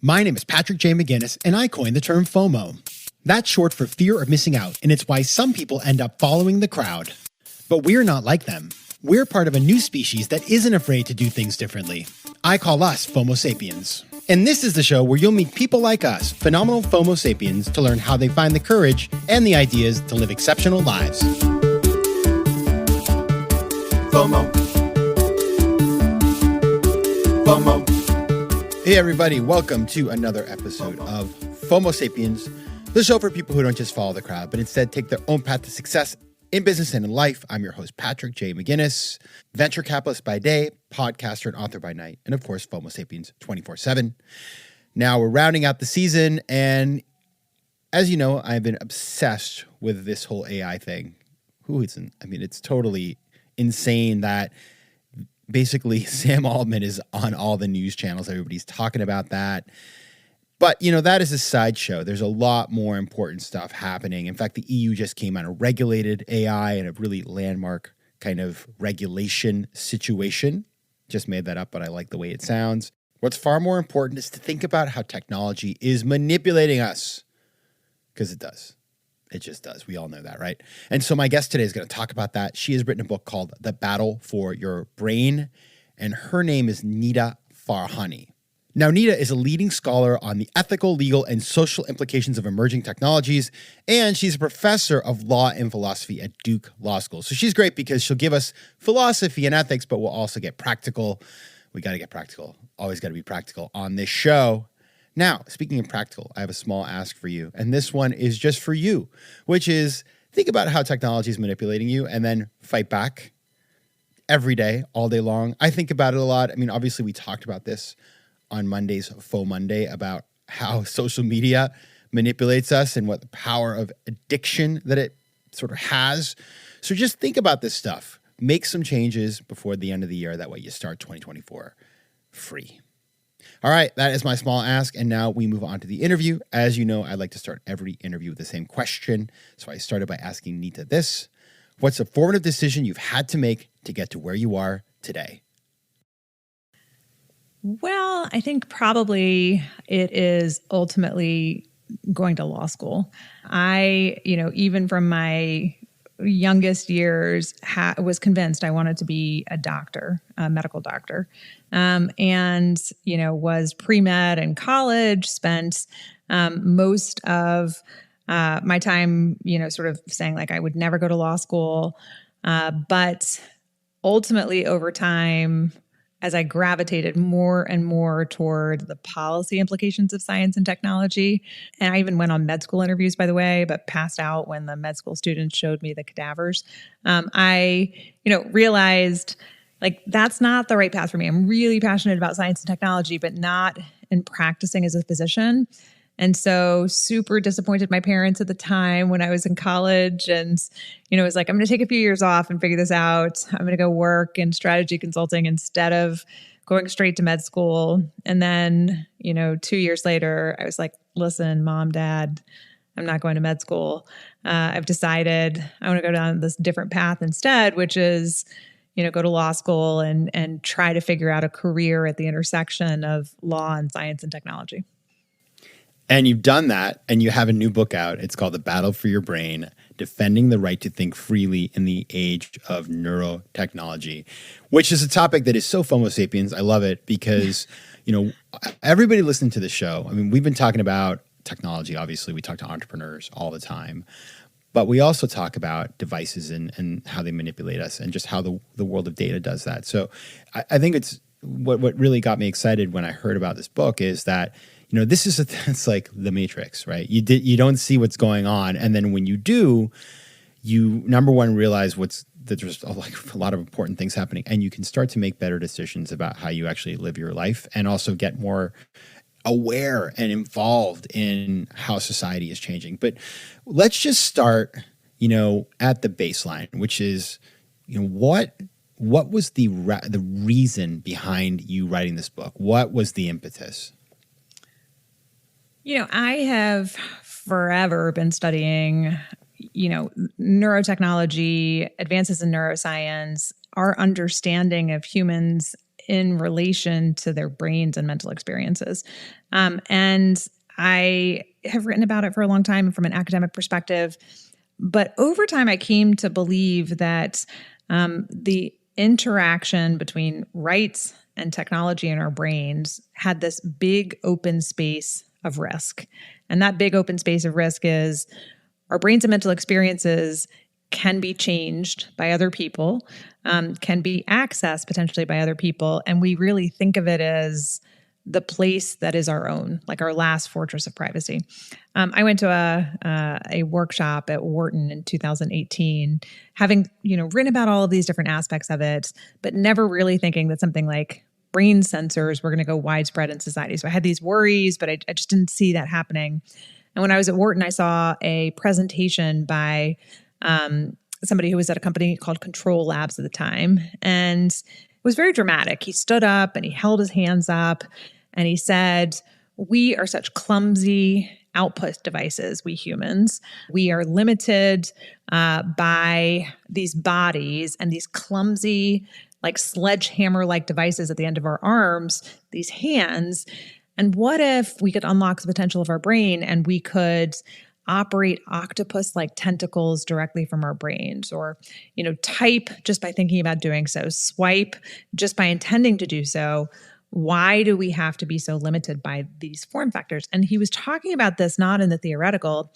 My name is Patrick McGinnis, and I coined the term FOMO. That's short for fear of missing out, and it's why some people end up following the crowd. But we're not like them. We're part of a new species that isn't afraid to do things differently. I call us FOMO Sapiens. And this is the show where you'll meet people like us, phenomenal FOMO Sapiens, to learn how they find the courage and the ideas to live exceptional lives. FOMO. FOMO. Hey everybody, welcome to another episode of FOMO Sapiens, the show for people who don't just follow the crowd, but instead take their own path to success in business and in life. I'm your host, Patrick McGinnis, venture capitalist by day, podcaster and author by night, and of course, FOMO Sapiens 24/7. Now we're rounding out the season, and as you know, I've been obsessed with this whole AI thing. Who isn't? I mean, it's totally insane that basically Sam Altman is on all the news channels. Everybody's talking about that. But, you know, that is a sideshow. There's a lot more important stuff happening. In fact, the EU just came out and regulated AI in a really landmark kind of regulation situation. Just made that up, but I like the way it sounds. What's far more important is to think about how technology is manipulating us. Because it does. It just does. We all know that, right? And so my guest today is going to talk about that. She has written a book called The Battle for Your Brain, and her name is Nita Farahany. Now, Nita is a leading scholar on the ethical, legal, and social implications of emerging technologies, and she's a professor of law and philosophy at Duke Law School. So she's great because she'll give us philosophy and ethics, but we'll also get practical. We got to get practical. Always got to be practical on this show. Now, speaking of practical, I have a small ask for you, and this one is just for you, which is think about how technology is manipulating you and then fight back every day, all day long. I think about it a lot. I mean, obviously, we talked about this on Monday's FOMO Monday about how social media manipulates us and what the power of addiction that it sort of has. So just think about this stuff. Make some changes before the end of the year. That way you start 2024 free. All right, that is my small ask, and now we move on to the interview. As you know, I like to start every interview with the same question, so I started by asking Nita this. What's a formative decision you've had to make to get to where you are today? Well, I think probably it is ultimately going to law school. Even from my youngest years, was convinced I wanted to be a doctor, a medical doctor. Was pre-med in college, spent most of my time, sort of saying like I would never go to law school. But ultimately over time, as I gravitated more and more toward the policy implications of science and technology. And I even went on med school interviews, by the way, but passed out when the med school students showed me the cadavers. I realized like that's not the right path for me. I'm really passionate about science and technology, but not in practicing as a physician. And so super disappointed my parents at the time when I was in college and, was like, I'm going to take a few years off and figure this out. I'm going to go work in strategy consulting instead of going straight to med school. And then, 2 years later, I was like, listen, mom, dad, I'm not going to med school. I've decided I want to go down this different path instead, which is, go to law school and try to figure out a career at the intersection of law and science and technology. And you've done that, and you have a new book out. It's called The Battle for Your Brain, Defending the Right to Think Freely in the Age of Neurotechnology, which is a topic that is so FOMO Sapiens. I love it because, everybody listening to the show, I mean, we've been talking about technology, obviously. We talk to entrepreneurs all the time. But we also talk about devices and how they manipulate us and just how the world of data does that. So I think it's what really got me excited when I heard about this book is that this is it's like the Matrix, right? You don't see what's going on, and then when you do, you number one realize that there's a lot of important things happening, and you can start to make better decisions about how you actually live your life, and also get more aware and involved in how society is changing. But let's just start, at the baseline, which is, what was the reason behind you writing this book? What was the impetus? I have forever been studying, neurotechnology, advances in neuroscience, our understanding of humans in relation to their brains and mental experiences. And I have written about it for a long time from an academic perspective. But over time, I came to believe that the interaction between rights and technology in our brains had this big open space of risk. And that big open space of risk is our brains and mental experiences can be changed by other people, can be accessed potentially by other people. And we really think of it as the place that is our own, like our last fortress of privacy. I went to a workshop at Wharton in 2018, having written about all of these different aspects of it, but never really thinking that something like brain sensors were going to go widespread in society. So I had these worries, but I just didn't see that happening. And when I was at Wharton, I saw a presentation by somebody who was at a company called Control Labs at the time. And it was very dramatic. He stood up and he held his hands up and he said, "We are such clumsy output devices, we humans. We are limited by these bodies and these clumsy, like sledgehammer-like devices at the end of our arms, these hands. And what if we could unlock the potential of our brain and we could operate octopus-like tentacles directly from our brains, or, type just by thinking about doing so, swipe just by intending to do so. Why do we have to be so limited by these form factors?" And he was talking about this not in the theoretical.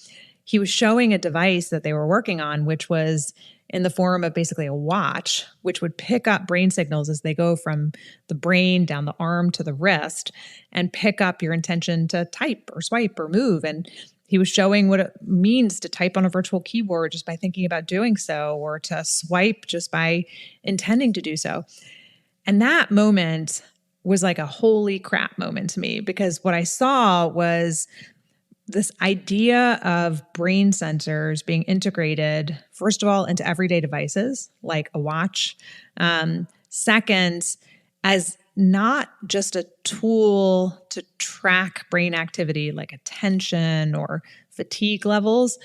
He was showing a device that they were working on, which was in the form of basically a watch, which would pick up brain signals as they go from the brain down the arm to the wrist and pick up your intention to type or swipe or move. And he was showing what it means to type on a virtual keyboard just by thinking about doing so, or to swipe just by intending to do so. And that moment was like a holy crap moment to me, because what I saw was this idea of brain sensors being integrated, first of all, into everyday devices like a watch. Second, as not just a tool to track brain activity like attention or fatigue levels,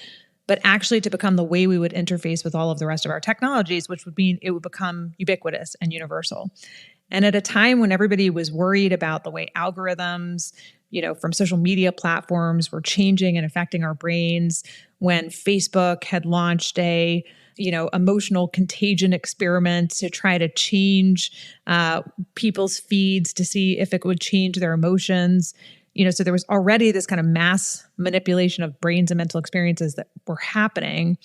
but actually to become the way we would interface with all of the rest of our technologies, which would mean it would become ubiquitous and universal. And at a time when everybody was worried about the way algorithms, from social media platforms were changing and affecting our brains, when Facebook had launched a emotional contagion experiment to try to change people's feeds to see if it would change their emotions. So there was already this kind of mass manipulation of brains and mental experiences that were happening.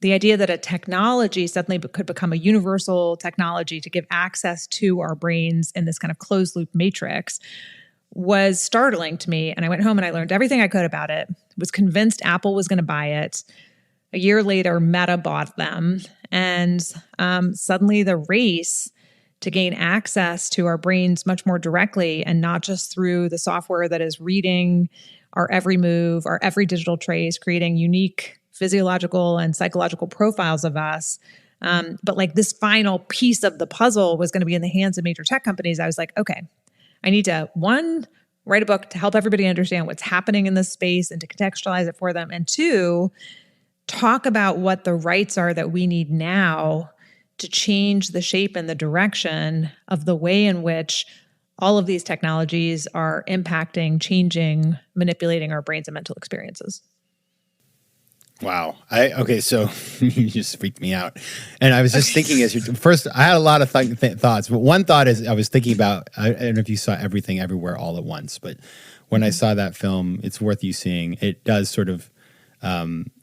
The idea that a technology suddenly could become a universal technology to give access to our brains in this kind of closed loop matrix was startling to me. And I went home and I learned everything I could about it, was convinced Apple was going to buy it. A year later, Meta bought them. And suddenly the race to gain access to our brains much more directly, and not just through the software that is reading our every move, our every digital trace, creating unique physiological and psychological profiles of us. But like this final piece of the puzzle was going to be in the hands of major tech companies. I was like, okay, I need to, one, write a book to help everybody understand what's happening in this space and to contextualize it for them. And two, talk about what the rights are that we need now to change the shape and the direction of the way in which all of these technologies are impacting, changing, manipulating our brains and mental experiences. Wow. Okay, so you just freaked me out. And I was just thinking first, I had a lot of thoughts, but one thought is I was thinking about, I don't know if you saw Everything Everywhere All at Once, but when I saw that film, it's worth you seeing. It does sort of,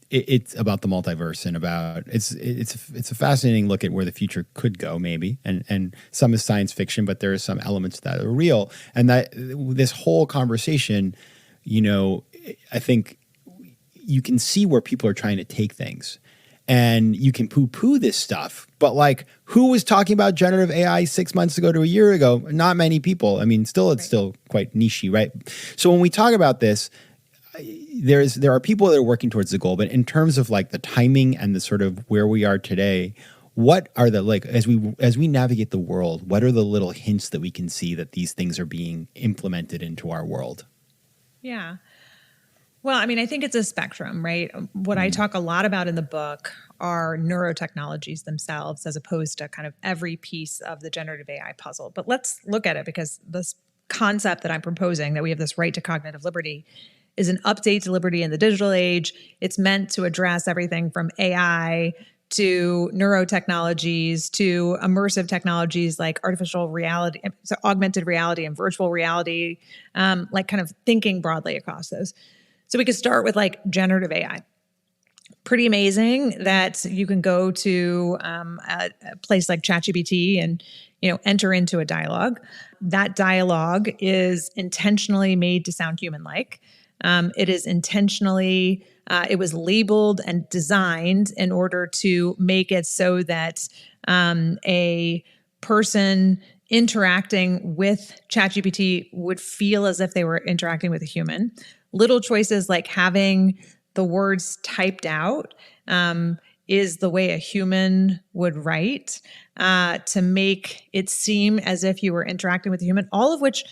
it's about the multiverse and about, it's a fascinating look at where the future could go maybe. And some is science fiction, but there are some elements that are real. And that this whole conversation, I think, you can see where people are trying to take things, and you can poo-poo this stuff. But like, who was talking about generative AI 6 months ago to a year ago? Not many people. I mean, it's still quite niche-y, right? So when we talk about this, there are people that are working towards the goal, but in terms of like the timing and the sort of where we are today, what are the, like, as we navigate the world, what are the little hints that we can see that these things are being implemented into our world? Yeah. Well, I mean, I think it's a spectrum, right? What I talk a lot about in the book are neurotechnologies themselves, as opposed to kind of every piece of the generative AI puzzle. But let's look at it, because this concept that I'm proposing, that we have this right to cognitive liberty, is an update to liberty in the digital age. It's meant to address everything from AI to neurotechnologies to immersive technologies like artificial reality, so augmented reality and virtual reality, like kind of thinking broadly across those. So we could start with like generative AI. Pretty amazing that you can go to a place like ChatGPT and enter into a dialogue. That dialogue is intentionally made to sound human-like. It is intentionally, it was labeled and designed in order to make it so that a person interacting with ChatGPT would feel as if they were interacting with a human. Little choices like having the words typed out is the way a human would write to make it seem as if you were interacting with a human, all of which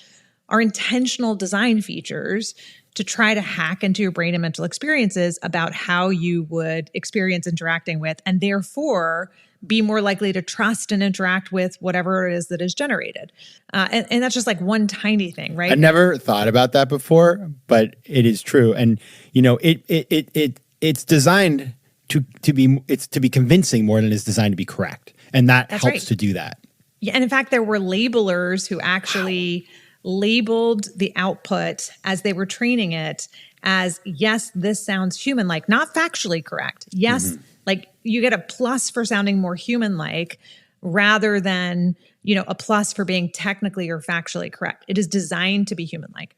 are intentional design features to try to hack into your brain and mental experiences about how you would experience interacting with, and therefore be more likely to trust and interact with whatever it is that is generated. And that's just like one tiny thing, right? I never thought about that before, but it is true. And, it's designed to be convincing more than it's designed to be correct. And that's helps right. to do that. Yeah. And in fact, there were labelers who actually labeled the output as they were training it as, yes, this sounds human-like, not factually correct. Yes, like you get a plus for sounding more human-like rather than, a plus for being technically or factually correct. It is designed to be human-like.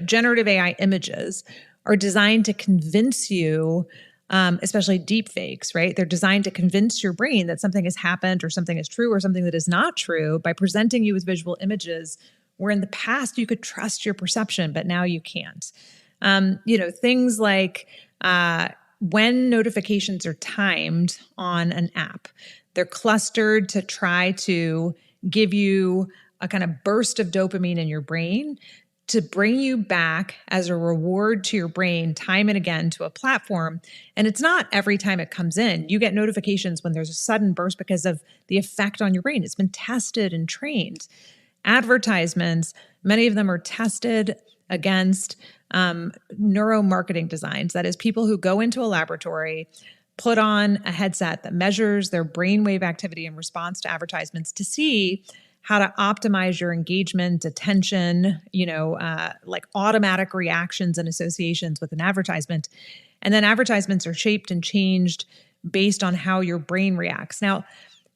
Generative AI images are designed to convince you, especially deep fakes, right? They're designed to convince your brain that something has happened or something is true or something that is not true by presenting you with visual images where in the past you could trust your perception, but now you can't. Things like when notifications are timed on an app, they're clustered to try to give you a kind of burst of dopamine in your brain to bring you back as a reward to your brain time and again to a platform. And it's not every time it comes in. You get notifications when there's a sudden burst because of the effect on your brain. It's been tested and trained. Advertisements, many of them are tested against neuromarketing designs. That is, people who go into a laboratory, put on a headset that measures their brainwave activity in response to advertisements to see how to optimize your engagement, attention, like automatic reactions and associations with an advertisement. And then advertisements are shaped and changed based on how your brain reacts. Now,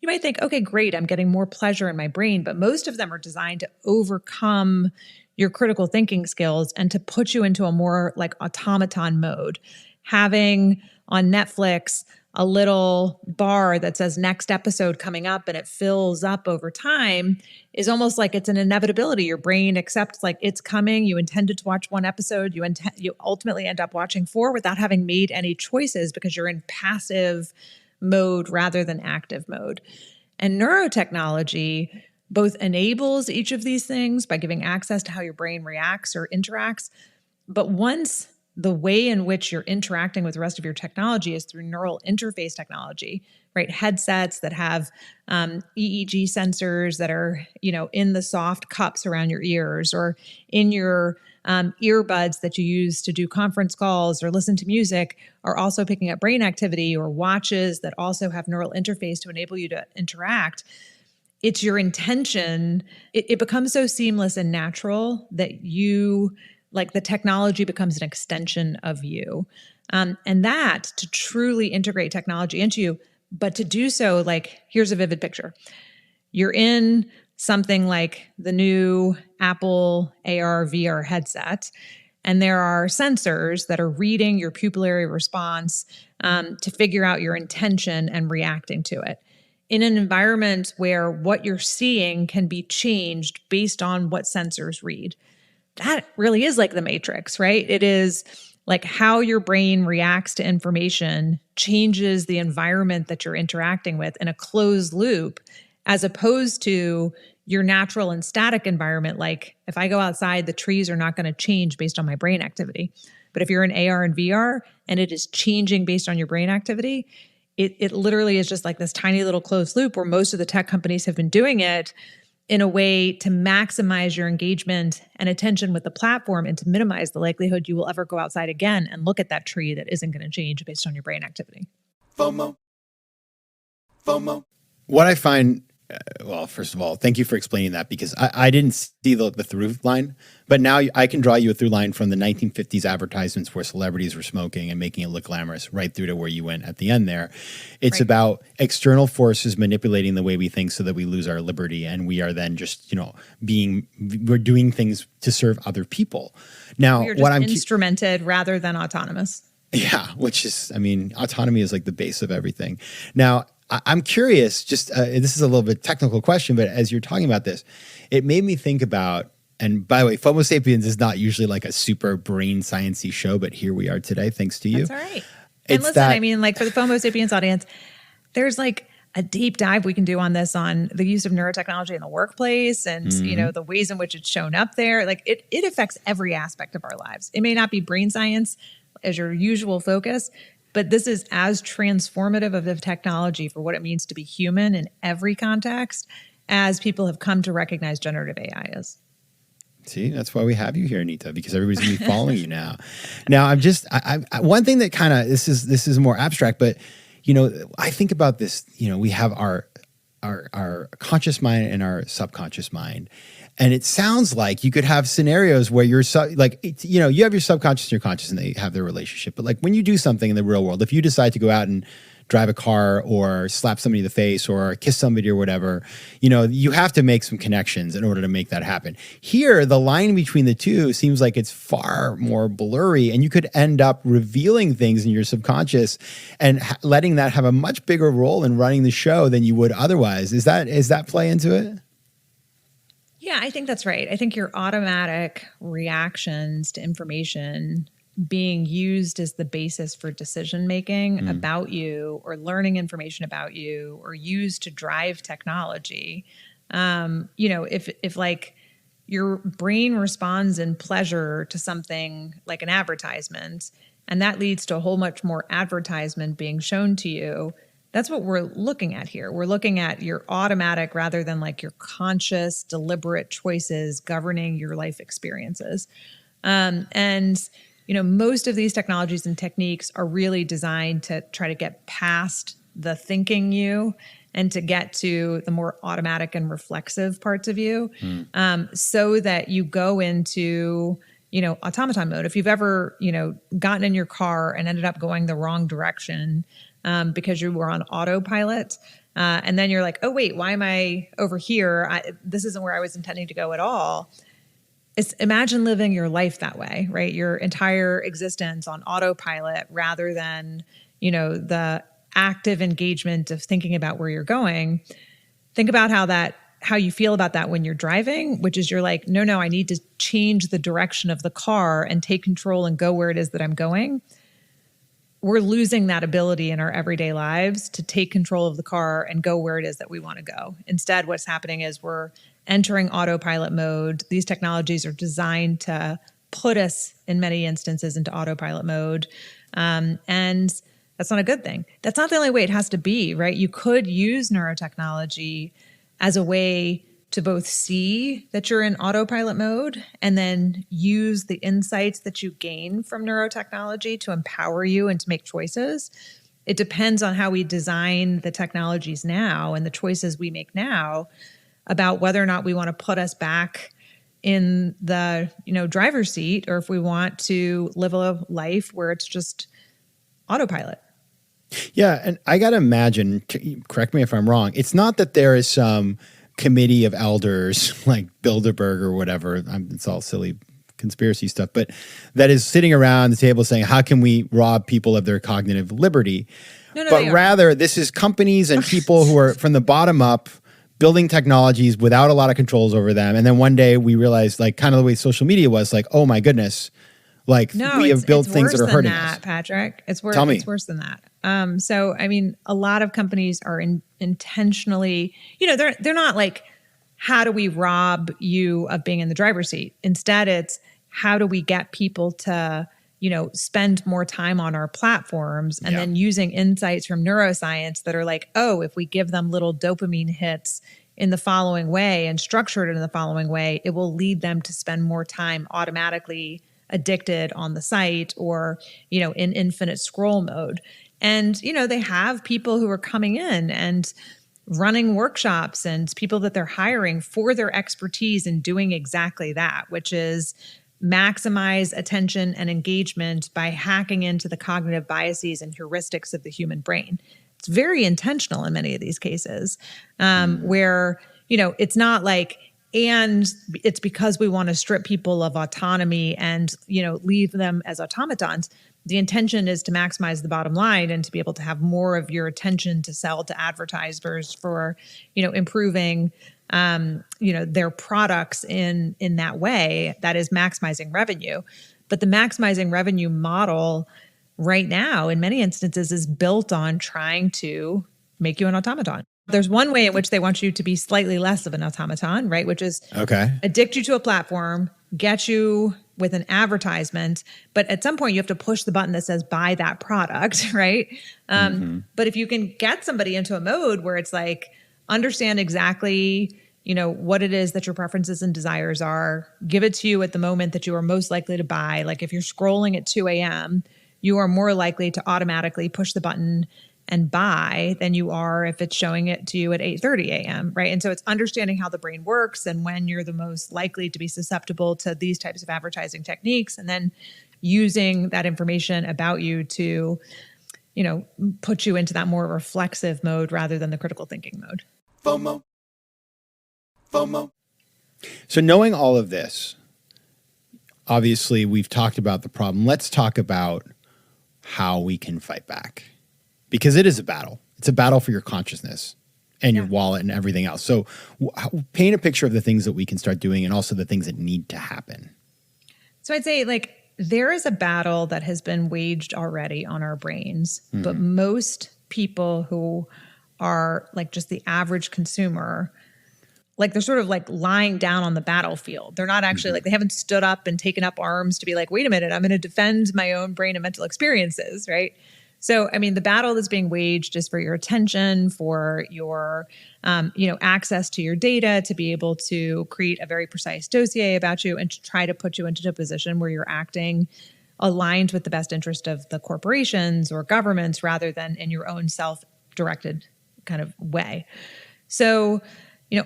you might think, okay, great, I'm getting more pleasure in my brain, but most of them are designed to overcome your critical thinking skills and to put you into a more like automaton mode. Having on Netflix a little bar that says next episode coming up and it fills up over time is almost like it's an inevitability. Your brain accepts like it's coming. You intended to watch one episode. You ultimately end up watching 4 without having made any choices because you're in passive mode rather than active mode. And neurotechnology both enables each of these things by giving access to how your brain reacts or interacts. But once the way in which you're interacting with the rest of your technology is through neural interface technology, right? Headsets that have EEG sensors that are, in the soft cups around your ears or in your earbuds that you use to do conference calls or listen to music are also picking up brain activity, or watches that also have neural interface to enable you to interact. It's your intention. It becomes so seamless and natural that the technology becomes an extension of you. And that to truly integrate technology into you, but to do so, like, here's a vivid picture. You're in something like the new Apple AR VR headset, and there are sensors that are reading your pupillary response to figure out your intention and reacting to it. In an environment where what you're seeing can be changed based on what sensors read. That really is like the Matrix, right? It is like how your brain reacts to information changes the environment that you're interacting with in a closed loop, as opposed to your natural and static environment. Like if I go outside, the trees are not going to change based on my brain activity. But if you're in AR and VR and it is changing based on your brain activity, it literally is just like this tiny little closed loop where most of the tech companies have been doing it in a way to maximize your engagement and attention with the platform and to minimize the likelihood you will ever go outside again and look at that tree that isn't going to change based on your brain activity. FOMO. What I find, well, first of all, thank you for explaining that, because I didn't see the through line, but now I can draw you a through line from the 1950s advertisements where celebrities were smoking and making it look glamorous right through to where you went at the end there. It's about external forces manipulating the way we think so that we lose our liberty, and we are then just, we're doing things to serve other people. Now, we're just instrumented rather than autonomous. Yeah, which is, autonomy is like the base of everything. Now, I'm curious, this is a little bit technical question, but as you're talking about this, it made me think about, and by the way, FOMO Sapiens is not usually like a super brain sciencey show, but here we are today, thanks to you. That's all right. And listen, for the FOMO Sapiens audience, there's like a deep dive we can do on this, on the use of neurotechnology in the workplace and, the ways in which it's shown up there. Like it affects every aspect of our lives. It may not be brain science as your usual focus, but this is as transformative of the technology for what it means to be human in every context as people have come to recognize generative AI is. See, that's why we have you here, Nita, because everybody's going to be following you now. Now, I one thing that kind of, this is more abstract, but, I think about this, we have our conscious mind and our subconscious mind. And it sounds like you could have scenarios where you're you have your subconscious and your conscious and they have their relationship. But like when you do something in the real world, if you decide to go out and drive a car or slap somebody in the face or kiss somebody or whatever, you have to make some connections in order to make that happen. Here, the line between the two seems like it's far more blurry, and you could end up revealing things in your subconscious and letting that have a much bigger role in running the show than you would otherwise. Is that play into it? Yeah, I think that's right. I think your automatic reactions to information being used as the basis for decision-making about you or learning information about you or used to drive technology. If like your brain responds in pleasure to something like an advertisement, and that leads to a whole much more advertisement being shown to you, that's what we're looking at here. We're looking at your automatic rather than like your conscious, deliberate choices governing your life experiences. Most of these technologies and techniques are really designed to try to get past the thinking you and to get to the more automatic and reflexive parts of you, so that you go into, automaton mode. If you've ever, gotten in your car and ended up going the wrong direction, because you were on autopilot. And then you're like, oh, wait, why am I over here? This isn't where I was intending to go at all. Imagine living your life that way, right? Your entire existence on autopilot rather than, the active engagement of thinking about where you're going. Think about how you feel about that when you're driving, which is you're like, no, I need to change the direction of the car and take control and go where it is that I'm going. We're losing that ability in our everyday lives to take control of the car and go where it is that we want to go. Instead, what's happening is we're entering autopilot mode. These technologies are designed to put us, in many instances, into autopilot mode. And that's not a good thing. That's not the only way it has to be, right? You could use neurotechnology as a way to both see that you're in autopilot mode and then use the insights that you gain from neurotechnology to empower you and to make choices. It depends on how we design the technologies now and the choices we make now about whether or not we want to put us back in the, driver's seat, or if we want to live a life where it's just autopilot. Yeah. And I got to imagine, correct me if I'm wrong, it's not that there is some committee of elders like Bilderberg or whatever, it's all silly conspiracy stuff, but that is sitting around the table saying, how can we rob people of their cognitive liberty? No, but rather, this is companies and people who are from the bottom up building technologies without a lot of controls over them. And then one day we realized, like kind of the way social media was, like, oh my goodness, like we have built things that are hurting us. Patrick, it's worse. Tell me. It's worse than that. A lot of companies are intentionally, they're not like, how do we rob you of being in the driver's seat? Instead, it's how do we get people to, spend more time on our platforms and then using insights from neuroscience that are like, oh, if we give them little dopamine hits in the following way and structure it in the following way, it will lead them to spend more time automatically addicted on the site or, in infinite scroll mode. And, they have people who are coming in and running workshops and people that they're hiring for their expertise in doing exactly that, which is maximize attention and engagement by hacking into the cognitive biases and heuristics of the human brain. It's very intentional in many of these cases, where, it's not like, and it's because we want to strip people of autonomy and, leave them as automatons. The intention is to maximize the bottom line and to be able to have more of your attention to sell to advertisers for, improving, their products in that way that is maximizing revenue. But the maximizing revenue model right now, in many instances, is built on trying to make you an automaton. There's one way in which they want you to be slightly less of an automaton, right? Which is addict you to a platform, get you with an advertisement, but at some point you have to push the button that says buy that product, right? But if you can get somebody into a mode where it's like, understand exactly, what it is that your preferences and desires are, give it to you at the moment that you are most likely to buy. Like if you're scrolling at 2 a.m., you are more likely to automatically push the button and buy than you are if it's showing it to you at 8:30 a.m., right? And so it's understanding how the brain works and when you're the most likely to be susceptible to these types of advertising techniques, and then using that information about you to, put you into that more reflexive mode rather than the critical thinking mode. FOMO. So knowing all of this, obviously we've talked about the problem. Let's talk about how we can fight back. Because it is a battle. It's a battle for your consciousness and your wallet and everything else. So paint a picture of the things that we can start doing and also the things that need to happen. So I'd say there is a battle that has been waged already on our brains, but most people who are just the average consumer, they're sort of lying down on the battlefield. They're not actually they haven't stood up and taken up arms to be like, wait a minute, I'm going to defend my own brain and mental experiences, right? So, the battle that's being waged is for your attention, for your, access to your data, to be able to create a very precise dossier about you and to try to put you into a position where you're acting aligned with the best interest of the corporations or governments rather than in your own self-directed kind of way. So,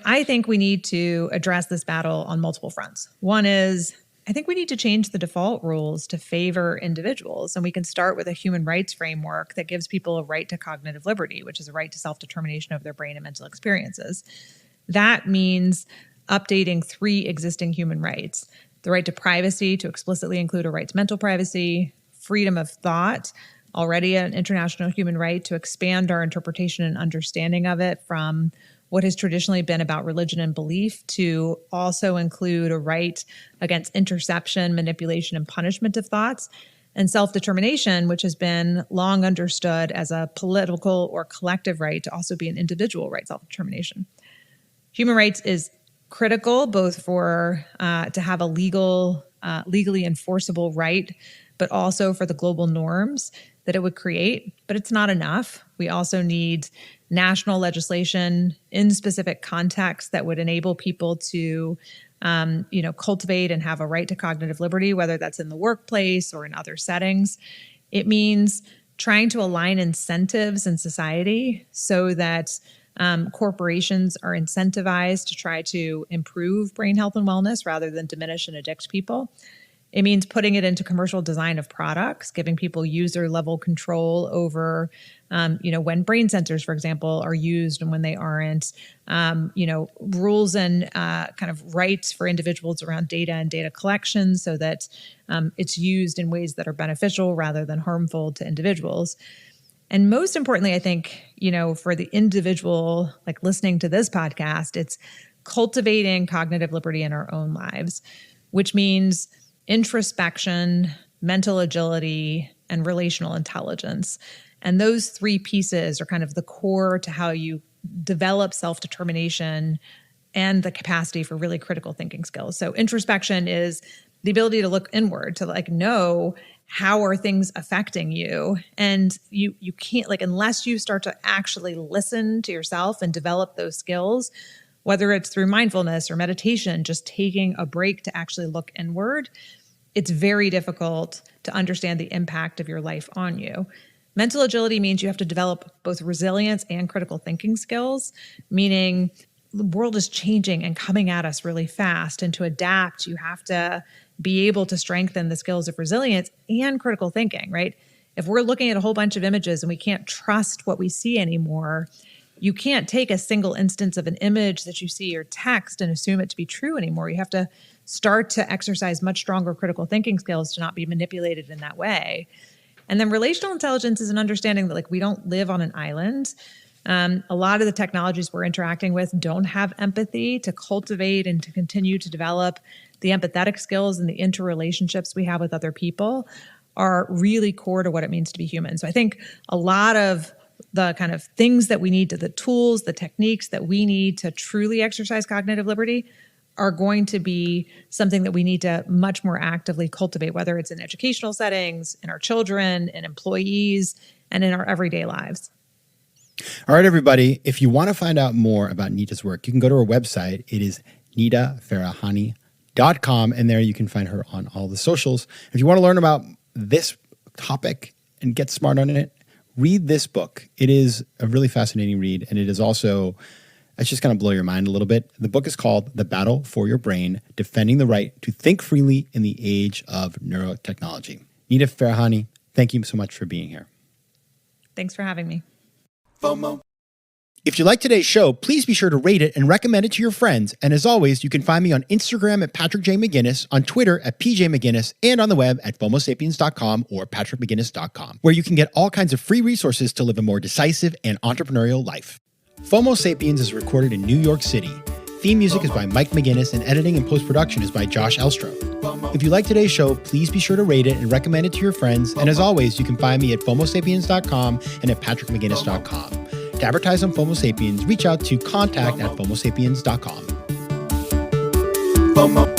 I think we need to address this battle on multiple fronts. One is, I think we need to change the default rules to favor individuals. And we can start with a human rights framework that gives people a right to cognitive liberty, which is a right to self-determination of their brain and mental experiences. That means updating 3 existing human rights: the right to privacy, to explicitly include a right to mental privacy; freedom of thought, already an international human right, to expand our interpretation and understanding of it from what has traditionally been about religion and belief to also include a right against interception, manipulation, and punishment of thoughts; and self-determination, which has been long understood as a political or collective right, to also be an individual right, self-determination. Human rights is critical both for to have a legally enforceable right, but also for the global norms that it would create. But it's not enough. We also need national legislation in specific contexts that would enable people to, cultivate and have a right to cognitive liberty, whether that's in the workplace or in other settings. It means trying to align incentives in society so that corporations are incentivized to try to improve brain health and wellness rather than diminish and addict people. It means putting it into commercial design of products, giving people user level control over, when brain sensors, for example, are used and when they aren't, rules and kind of rights for individuals around data and data collection so that it's used in ways that are beneficial rather than harmful to individuals. And most importantly, I think, for the individual, listening to this podcast, it's cultivating cognitive liberty in our own lives, which means introspection, mental agility, and relational intelligence. And those 3 pieces are kind of the core to how you develop self-determination and the capacity for really critical thinking skills. So introspection is the ability to look inward, to like know how are things affecting you. And you can't, like, unless you start to actually listen to yourself and develop those skills, whether it's through mindfulness or meditation, just taking a break to actually look inward, it's very difficult to understand the impact of your life on you. Mental agility means you have to develop both resilience and critical thinking skills, meaning the world is changing and coming at us really fast. And to adapt, you have to be able to strengthen the skills of resilience and critical thinking, right? If we're looking at a whole bunch of images and we can't trust what we see anymore, you can't take a single instance of an image that you see or text and assume it to be true anymore. You have to start to exercise much stronger critical thinking skills to not be manipulated in that way. And then relational intelligence is an understanding that, like, we don't live on an island. A lot of the technologies we're interacting with don't have empathy. To cultivate and to continue to develop the empathetic skills and the interrelationships we have with other people are really core to what it means to be human. So I think a lot of the kind of things that we need, to the tools, the techniques that we need to truly exercise cognitive liberty are going to be something that we need to much more actively cultivate, whether it's in educational settings, in our children, in employees, and in our everyday lives. All right, everybody. If you want to find out more about Nita's work, you can go to her website. It is nitafarahany.com, and there you can find her on all the socials. If you want to learn about this topic and get smart on it, read this book. It is a really fascinating read, and it is also, it's just going to blow your mind a little bit. The book is called The Battle for Your Brain, Defending the Right to Think Freely in the Age of Neurotechnology. Nita Farahany, thank you so much for being here. Thanks for having me. FOMO. If you like today's show, please be sure to rate it and recommend it to your friends. And as always, you can find me on Instagram at Patrick J. McGinnis, on Twitter at PJ McGinnis, and on the web at FOMOSapiens.com or PatrickMcGinnis.com, where you can get all kinds of free resources to live a more decisive and entrepreneurial life. FOMO Sapiens is recorded in New York City. Theme music is by Mike McGinnis, and editing and post-production is by Josh Elstrom. If you like today's show, please be sure to rate it and recommend it to your friends. And as always, you can find me at FOMOSapiens.com and at PatrickMcGinnis.com. To advertise on FOMO Sapiens, reach out to contact@FOMOSapiens.com. FOMO.